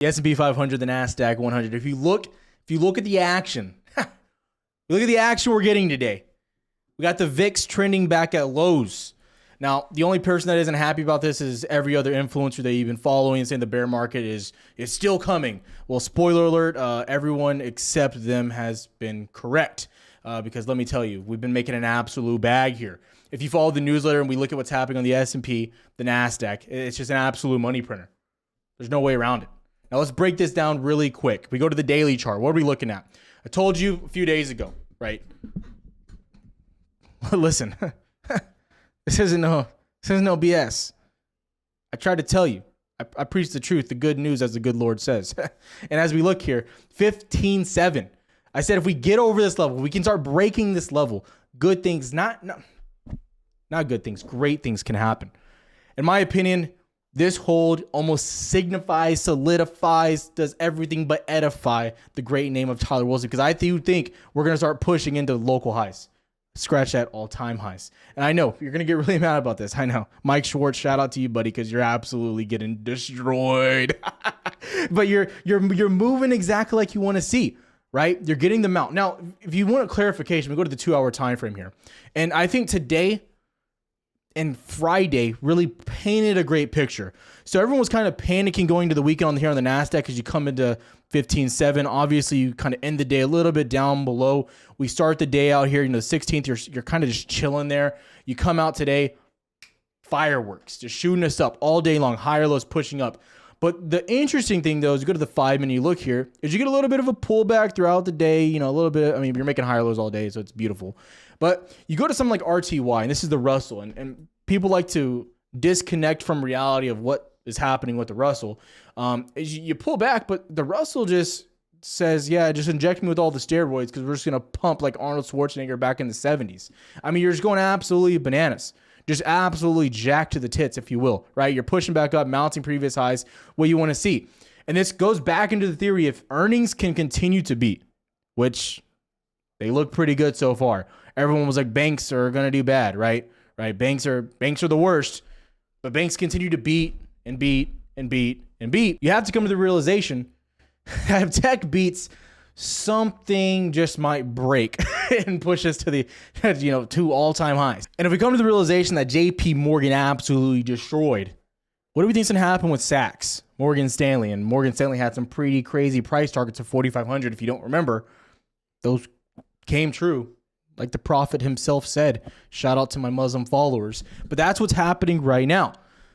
The S&P 500, the Nasdaq 100. If you look at the action, look at the action we're getting today. We got the VIX trending back at lows. Now, the only person that isn't happy about this is every other influencer that you've been following and saying the bear market is still coming. Well, spoiler alert, everyone except them has been correct. Because let me tell you, we've been making an absolute bag here. If you follow the newsletter and we look at what's happening on the S&P, the Nasdaq, it's just an absolute money printer. There's no way around it. Now let's break this down really quick. We go to the daily chart. What are we looking at? I told you a few days ago, right? Listen, this isn't no BS. I tried to tell you. I preach the truth, the good news, as the good Lord says. And as we look here, 15.7. I said if we get over this level, we can start breaking this level. Good things, not good things, great things can happen. In my opinion, this hold almost signifies, solidifies, does everything but edify the great name of Tyler Wilson, because I do think we're going to start pushing into local highs. Scratch that all-time highs. And I know you're going to get really mad about this. I know. Mike Schwartz, shout out to you, buddy, because you're absolutely getting destroyed. But you're moving exactly like you want to see, right? You're getting them out. Now, if you want a clarification, we go to the 2-hour time frame here. And I think today and Friday really painted a great picture. So everyone was kind of panicking going to the weekend here on the Nasdaq because you come into 15.7. Obviously, you kind of end the day a little bit down below. We start the day out here, the 16th, you're kind of just chilling there. You come out today, fireworks, just shooting us up all day long, higher lows pushing up. But the interesting thing, though, is you go to the 5-minute, you look here, is you get a little bit of a pullback throughout the day, a little bit. I mean, you're making higher lows all day, so it's beautiful. But you go to something like RTY, and this is the Russell, and people like to disconnect from reality of what is happening with the Russell. You pull back, but the Russell just says, yeah, just inject me with all the steroids because we're just going to pump like Arnold Schwarzenegger back in the 70s. I mean, you're just going absolutely bananas. Just absolutely jacked to the tits, if you will, right? You're pushing back up, mounting previous highs, what you want to see. And this goes back into the theory if earnings can continue to beat, which they look pretty good so far. Everyone was like, banks are going to do bad, right? Banks are the worst, but banks continue to beat and beat and beat and beat. You have to come to the realization that if tech beats, something just might break and push us to the, to all-time highs. And if we come to the realization that JP Morgan absolutely destroyed, what do we think is going to happen with Saks, Morgan Stanley? And Morgan Stanley had some pretty crazy price targets of 4,500. If you don't remember, those came true. Like the prophet himself said, shout out to my Muslim followers. But that's what's happening right now.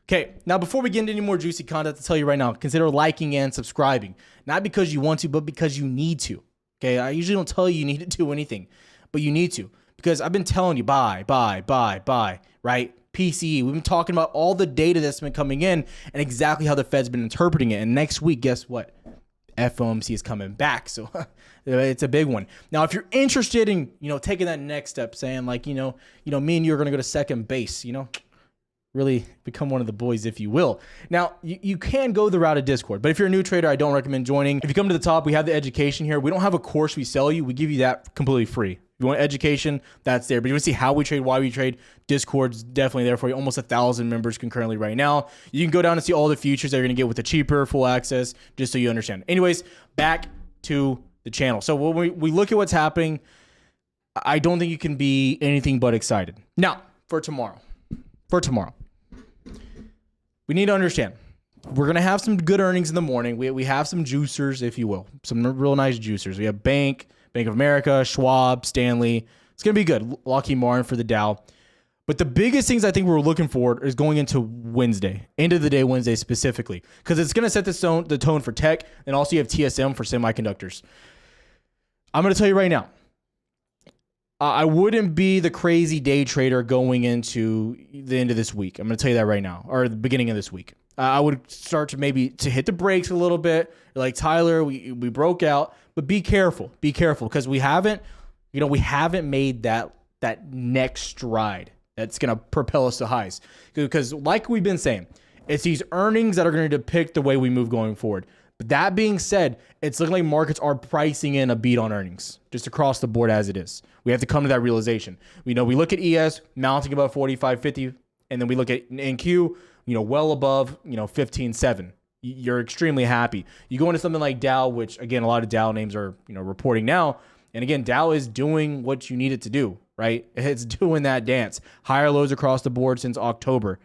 Okay, now before we get into any more juicy content, to tell you right now, consider liking and subscribing. Not because you want to, but because you need to. Okay, I usually don't tell you need to do anything, but you need to. Because I've been telling you, buy, right? PCE, we've been talking about all the data that's been coming in and exactly how the Fed's been interpreting it. And next week, guess what? FOMC is coming back. So it's a big one. Now, if you're interested in, taking that next step, saying like, me and you are going to go to second base, really become one of the boys, if you will. Now, you can go the route of Discord, but if you're a new trader, I don't recommend joining. If you come to the top, we have the education here. We don't have a course we sell you. We give you that completely free. If you want education, that's there. But you want to see how we trade, why we trade, Discord's definitely there for you. Almost 1,000 members concurrently right now. You can go down and see all the features that you're going to get with the cheaper full access, just so you understand. Anyways, back to the channel. So when we look at what's happening, I don't think you can be anything but excited. Now, for tomorrow, we need to understand, we're going to have some good earnings in the morning. We have some juicers, if you will, some real nice juicers. We have Bank of America, Schwab, Stanley. It's going to be good. Lockheed Martin for the Dow. But the biggest things I think we're looking for is going into Wednesday, end of the day Wednesday specifically, because it's going to set the tone for tech, and also you have TSM for semiconductors. I'm going to tell you right now, I wouldn't be the crazy day trader going into the end of this week. I'm going to tell you that right now, or the beginning of this week. I would start to maybe hit the brakes a little bit. Like Tyler, we broke out, but be careful, because we haven't made that next stride that's going to propel us to highs. Because like we've been saying, it's these earnings that are going to depict the way we move going forward. But that being said, it's looking like markets are pricing in a beat on earnings just across the board as it is. We have to come to that realization. We look at ES mounting above 45.50, and then we look at NQ, well above, 15.7. you're extremely happy. You go into something like Dow, which again, a lot of Dow names are, reporting now. And again, Dow is doing what you need it to do, right? It's doing that dance. Higher lows across the board since October.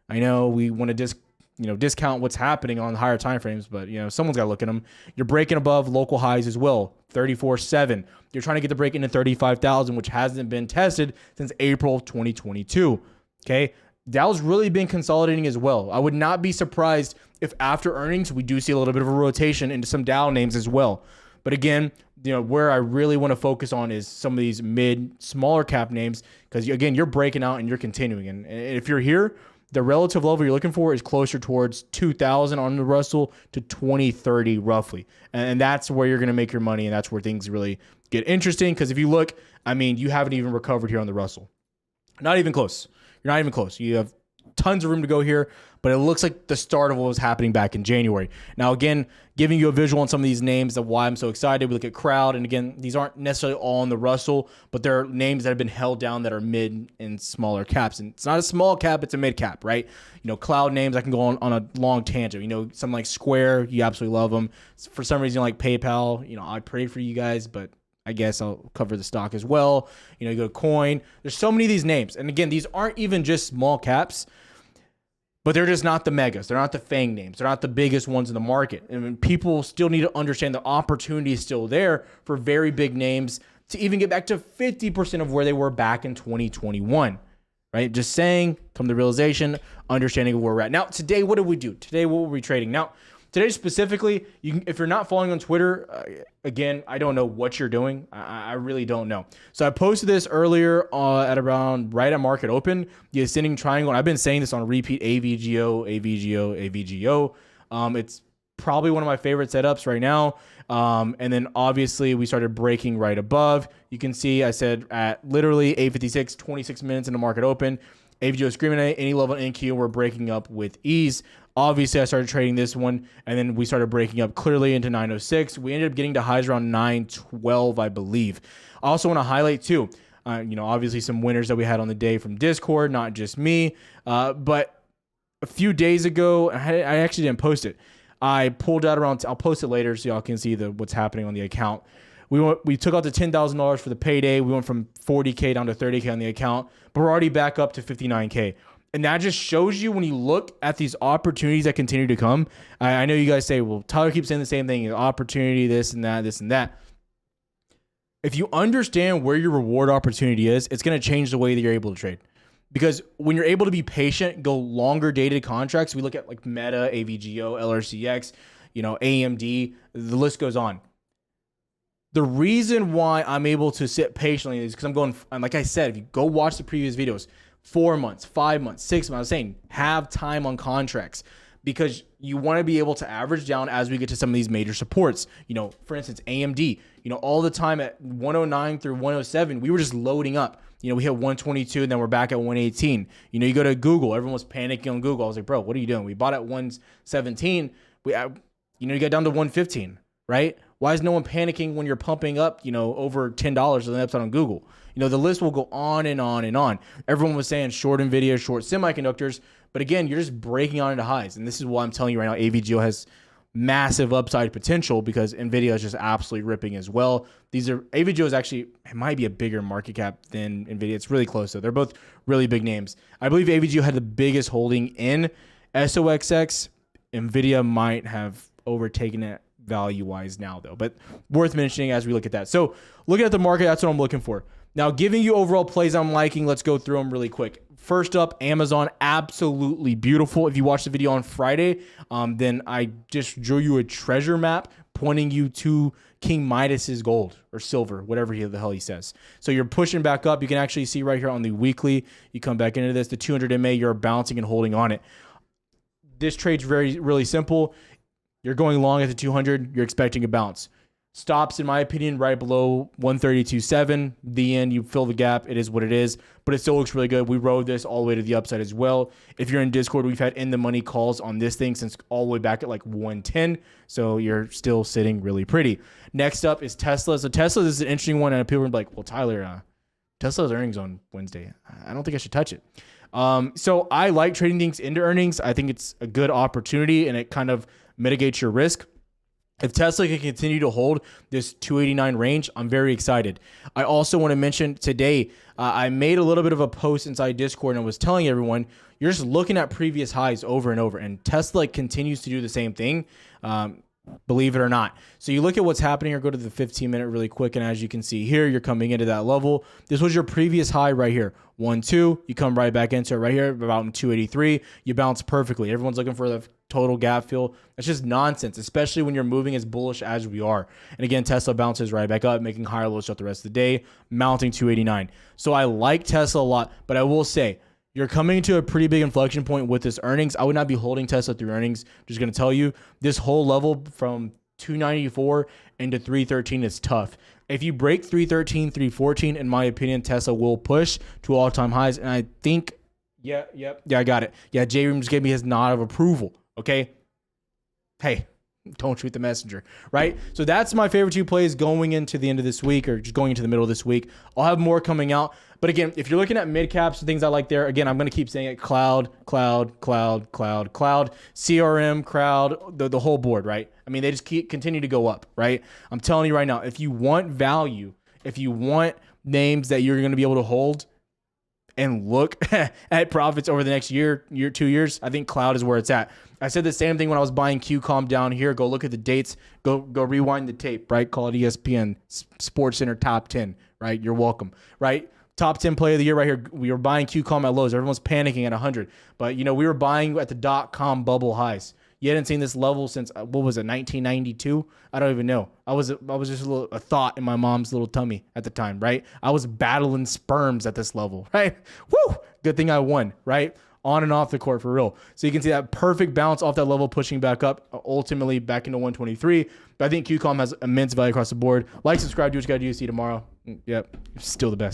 I know we want to discount what's happening on higher time frames, but someone's got to look at them. You're breaking above local highs as well, 34.7. You're trying to get the break into 35,000, which hasn't been tested since April of 2022. Okay, Dow's really been consolidating as well. I would not be surprised if after earnings we do see a little bit of a rotation into some Dow names as well. But again, where I really want to focus on is some of these smaller cap names, because again, you're breaking out and you're continuing. And if you're here, the relative level you're looking for is closer towards 2,000 on the Russell to 2030 roughly. And that's where you're going to make your money. And that's where things really get interesting. Because if you look, you haven't even recovered here on the Russell. Not even close. You're not even close. You have tons of room to go here, but it looks like the start of what was happening back in January. Now, again, giving you a visual on some of these names of why I'm so excited. We look at crowd, and again, these aren't necessarily all on the Russell, but they're names that have been held down that are mid and smaller caps. And it's not a small cap, it's a mid cap, right? Cloud names, I can go on a long tangent. Something like Square, you absolutely love them. For some reason, like PayPal, I pray for you guys, but I guess I'll cover the stock as well. You go to Coin. There's so many of these names. And again, these aren't even just small caps, but they're just not the megas. They're not the FANG names. They're not the biggest ones in the market. And people still need to understand the opportunity is still there for very big names to even get back to 50% of where they were back in 2021, right? Just saying, come to the realization, understanding of where we're at. Now, today, what did we do? Today, what were we trading? Now, today specifically, if you're not following on Twitter, again, I don't know what you're doing. I really don't know. So I posted this earlier at around right at market open, the ascending triangle. And I've been saying this on repeat, AVGO, AVGO, AVGO. It's probably one of my favorite setups right now. And then obviously we started breaking right above. You can see I said at literally 8:56, 26 minutes in the market open, AVGO screaming at any level in NQ, we're breaking up with ease. Obviously, I started trading this one, and then we started breaking up clearly into 906. We ended up getting to highs around 912, I believe. I also want to highlight, too, obviously some winners that we had on the day from Discord, not just me. But a few days ago, I actually didn't post it. I pulled out around, I'll post it later so y'all can see what's happening on the account. We took out the $10,000 for the payday. We went from 40K down to 30K on the account, but we're already back up to 59K. And that just shows you when you look at these opportunities that continue to come. I know you guys say, well, Tyler keeps saying the same thing, opportunity, this and that, this and that. If you understand where your reward opportunity is, it's going to change the way that you're able to trade. Because when you're able to be patient, go longer dated contracts, we look at like Meta, AVGO, LRCX, AMD, the list goes on. The reason why I'm able to sit patiently is because I'm going, like I said, if you go watch the previous videos, 4 months, 5 months, 6 months. I was saying have time on contracts because you want to be able to average down as we get to some of these major supports. For instance, AMD, all the time at 109 through 107, we were just loading up. We hit 122 and then we're back at 118. You go to Google, everyone was panicking on Google. I was like, bro, what are you doing? We bought at 117. You get down to 115, right? Why is no one panicking when you're pumping up, over $10 on the upside on Google? The list will go on and on and on. Everyone was saying short NVIDIA, short semiconductors. But again, you're just breaking on into highs. And this is why I'm telling you right now, AVGO has massive upside potential because NVIDIA is just absolutely ripping as well. AVGO is actually, it might be a bigger market cap than NVIDIA. It's really close though. They're both really big names. I believe AVGO had the biggest holding in SOXX. NVIDIA might have overtaken it value-wise now though. But worth mentioning as we look at that. So looking at the market, that's what I'm looking for. Now, giving you overall plays I'm liking, let's go through them really quick. First up, Amazon, absolutely beautiful. If you watched the video on Friday, then I just drew you a treasure map pointing you to King Midas's gold or silver, whatever the hell he says. So you're pushing back up. You can actually see right here on the weekly, you come back into this, the 200 MA, you're bouncing and holding on it. This trade's really simple. You're going long at the 200, you're expecting a bounce. Stops, in my opinion, right below 132.7. The end, you fill the gap. It is what it is, but it still looks really good. We rode this all the way to the upside as well. If you're in Discord, we've had in the money calls on this thing since all the way back at like 110. So you're still sitting really pretty. Next up is Tesla. So Tesla is an interesting one, and people are like, well, Tyler, Tesla's earnings on Wednesday. I don't think I should touch it. So I like trading things into earnings. I think it's a good opportunity, and it kind of mitigate your risk. If Tesla can continue to hold this 289 range, I'm very excited. I also want to mention today, I made a little bit of a post inside Discord and I was telling everyone, you're just looking at previous highs over and over, and Tesla continues to do the same thing. Believe it or not. So you look at what's happening here, go to the 15-minute really quick, and as you can see here, you're coming into that level. This was your previous high right here. 1, 2, you come right back into it right here, about in 283. You bounce perfectly. Everyone's looking for the total gap fill. That's just nonsense, especially when you're moving as bullish as we are. And again, Tesla bounces right back up, making higher lows throughout the rest of the day, mounting 289. So I like Tesla a lot, but I will say, you're coming to a pretty big inflection point with this earnings. I would not be holding Tesla through earnings. Just going to tell you, this whole level from 294 into 313 is tough. If you break 313, 314, in my opinion, Tesla will push to all-time highs. And I think, yeah, I got it. Yeah, J-Room just gave me his nod of approval, okay? Hey, don't shoot the messenger, right? So that's my favorite 2 plays going into the end of this week, or just going into the middle of this week. I'll have more coming out. But again, if you're looking at mid caps and things I like there, again, I'm going to keep saying it: cloud, CRM, crowd, the whole board, right? I mean, they just continue to go up, right? I'm telling you right now, if you want value, if you want names that you're going to be able to hold and look at profits over the next year, 2 years, I think cloud is where it's at. I said the same thing when I was buying QCOM down here. Go look at the dates. Go rewind the tape, right? Call it ESPN Sports Center top 10, right? You're welcome, right? Top 10 play of the year right here. We were buying QCOM at lows. Everyone's panicking at 100. But, we were buying at the .com bubble highs. You hadn't seen this level since, what was it, 1992? I don't even know. I was just a thought in my mom's little tummy at the time, right? I was battling sperms at this level, right? Woo! Good thing I won, right? On and off the court for real. So you can see that perfect bounce off that level, pushing back up, ultimately back into 123. But I think QCOM has immense value across the board. Like, subscribe, do what you got to do. See you tomorrow. Yep, still the best.